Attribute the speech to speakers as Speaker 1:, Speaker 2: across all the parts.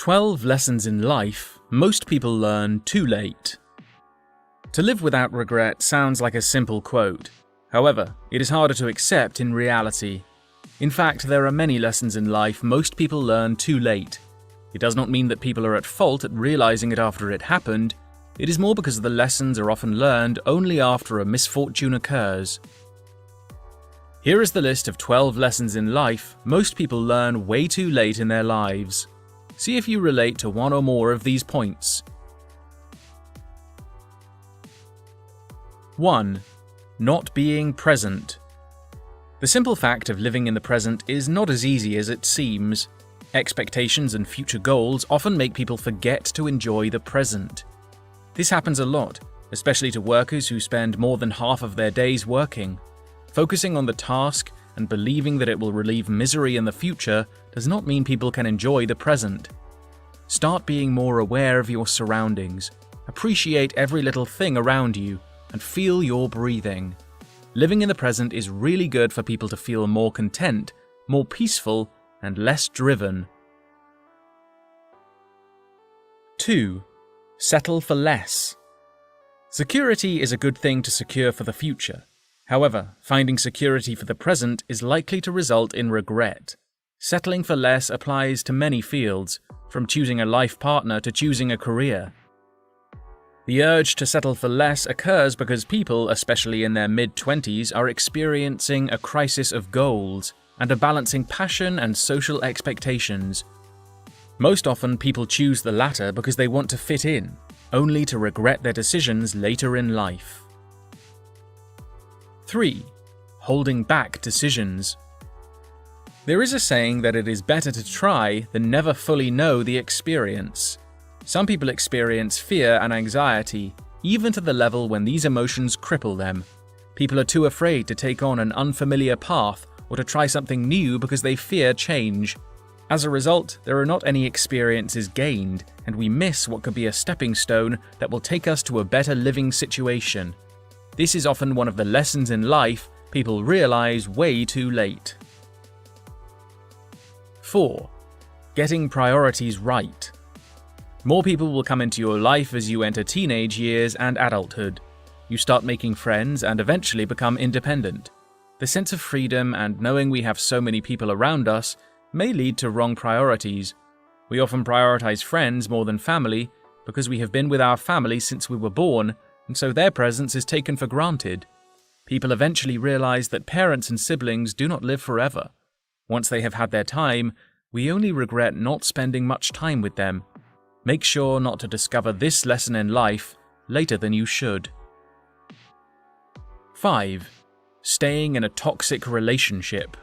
Speaker 1: 12 lessons in life most people learn too late. To live without regret sounds like a simple quote. However, it is harder to accept in reality. In fact, there are many lessons in life most people learn too late. It does not mean that people are at fault at realizing it after it happened. It is more because the lessons are often learned only after a misfortune occurs. Here is the list of 12 lessons in life most people learn way too late in their lives. See if you relate to one or more of these points. 1. Not being present. The simple fact of living in the present is not as easy as it seems. Expectations and future goals often make people forget to enjoy the present. This happens a lot, especially to workers who spend more than half of their days working. Focusing on the task and believing that it will relieve misery in the future does not mean people can enjoy the present. Start being more aware of your surroundings. Appreciate every little thing around you and feel your breathing. Living in the present is really good for people to feel more content, more peaceful, and less driven. 2. Settle for less. Security is a good thing to secure for the future. However, finding security for the present is likely to result in regret. Settling for less applies to many fields, from choosing a life partner to choosing a career. The urge to settle for less occurs because people, especially in their mid-20s, are experiencing a crisis of goals and are balancing passion and social expectations. Most often, people choose the latter because they want to fit in, only to regret their decisions later in life. 3. Holding back decisions. There is a saying that it is better to try than never fully know the experience. Some people experience fear and anxiety, even to the level when these emotions cripple them. People are too afraid to take on an unfamiliar path or to try something new because they fear change. As a result, there are not any experiences gained, and we miss what could be a stepping stone that will take us to a better living situation. This is often one of the lessons in life people realize way too late. 4. Getting priorities right. More people will come into your life as you enter teenage years and adulthood. You start making friends and eventually become independent. The sense of freedom and knowing we have so many people around us may lead to wrong priorities. We often prioritize friends more than family because we have been with our family since we were born, and so their presence is taken for granted. People eventually realize that parents and siblings do not live forever. Once they have had their time, we only regret not spending much time with them. Make sure not to discover this lesson in life later than you should. 5. Staying in a toxic relationship.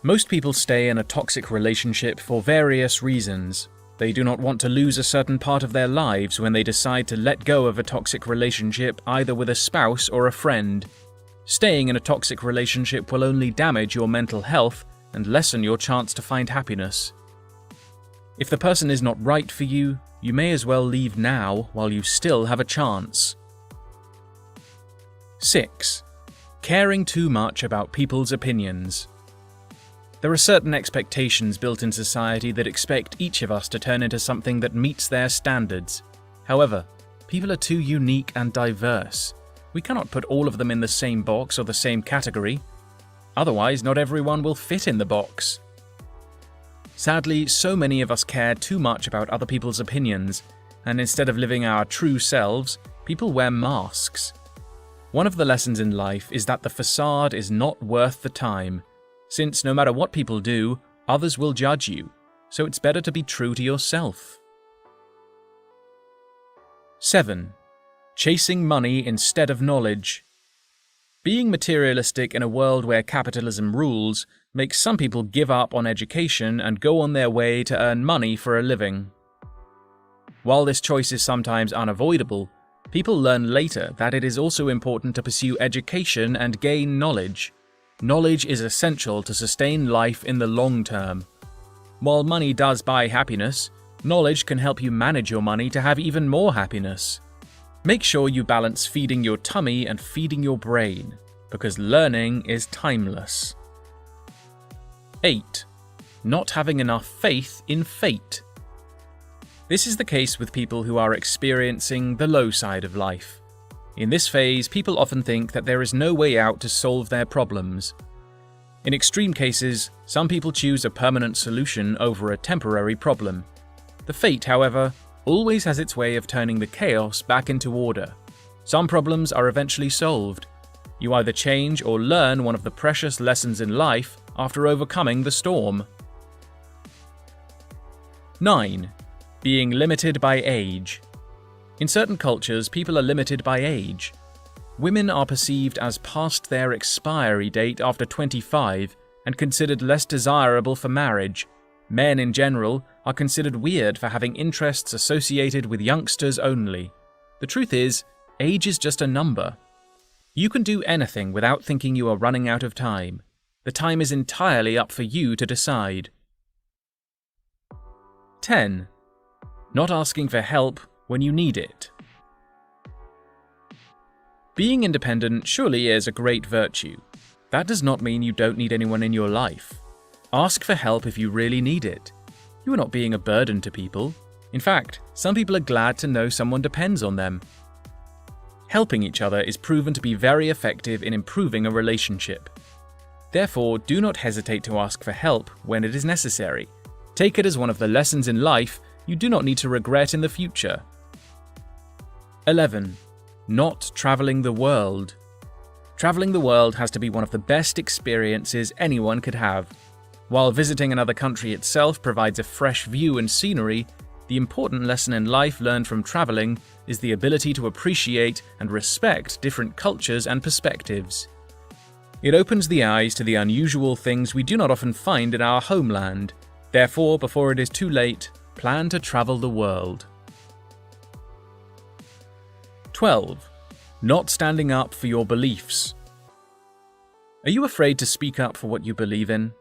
Speaker 1: Most people stay in a toxic relationship for various reasons. They do not want to lose a certain part of their lives when they decide to let go of a toxic relationship either with a spouse or a friend. Staying in a toxic relationship will only damage your mental health and lessen your chance to find happiness. If the person is not right for you, you may as well leave now while you still have a chance. 6. Caring too much about people's opinions. There are certain expectations built in society that expect each of us to turn into something that meets their standards. However, people are too unique and diverse. We cannot put all of them in the same box or the same category. Otherwise, not everyone will fit in the box. Sadly, so many of us care too much about other people's opinions, and instead of living our true selves, people wear masks. One of the lessons in life is that the facade is not worth the time, since no matter what people do, others will judge you, so it's better to be true to yourself. 7. Chasing money instead of knowledge. Being materialistic in a world where capitalism rules makes some people give up on education and go on their way to earn money for a living. While this choice is sometimes unavoidable, people learn later that it is also important to pursue education and gain knowledge. Knowledge is essential to sustain life in the long term. While money does buy happiness, knowledge can help you manage your money to have even more happiness. Make sure you balance feeding your tummy and feeding your brain, because learning is timeless. 8. not having enough faith in fate. This is the case with people who are experiencing the low side of life. In this phase, people often think that there is no way out to solve their problems. In extreme cases, some people choose a permanent solution over a temporary problem. The fate, however, always has its way of turning the chaos back into order. Some problems are eventually solved. You either change or learn one of the precious lessons in life after overcoming the storm. 9. Being limited by age. In certain cultures, people are limited by age. Women are perceived as past their expiry date after 25 and considered less desirable for marriage. Men in general are considered weird for having interests associated with youngsters only. The truth is, age is just a number. You can do anything without thinking you are running out of time. The time is entirely up for you to decide. 10. Not asking for help when you need it. Being independent surely is a great virtue. That does not mean you don't need anyone in your life. Ask for help if you really need it. You are not being a burden to people. In fact, some people are glad to know someone depends on them. Helping each other is proven to be very effective in improving a relationship. Therefore, do not hesitate to ask for help when it is necessary. Take it as one of the lessons in life you do not need to regret in the future. 11. Not traveling the world. Traveling the world has to be one of the best experiences anyone could have. While visiting another country itself provides a fresh view and scenery, the important lesson in life learned from traveling is the ability to appreciate and respect different cultures and perspectives. It opens the eyes to the unusual things we do not often find in our homeland. Therefore, before it is too late, plan to travel the world. 12. Not standing up for your beliefs. Are you afraid to speak up for what you believe in?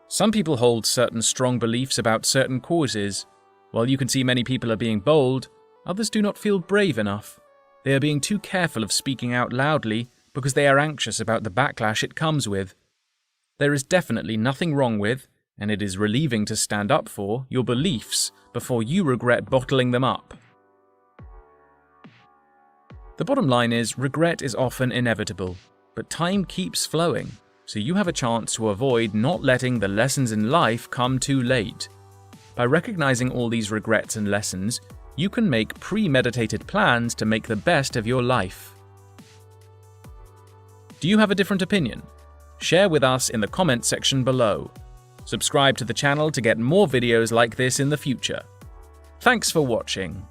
Speaker 1: Some people hold certain strong beliefs about certain causes. While you can see many people are being bold, others do not feel brave enough. They are being too careful of speaking out loudly because they are anxious about the backlash it comes with. There is definitely nothing wrong with, and it is relieving to stand up for, your beliefs before you regret bottling them up. The bottom line is, regret is often inevitable, but time keeps flowing, so you have a chance to avoid not letting the lessons in life come too late. By recognizing all these regrets and lessons, you can make premeditated plans to make the best of your life. Do you have a different opinion? Share with us in the comment section below. Subscribe to the channel to get more videos like this in the future. Thanks for watching.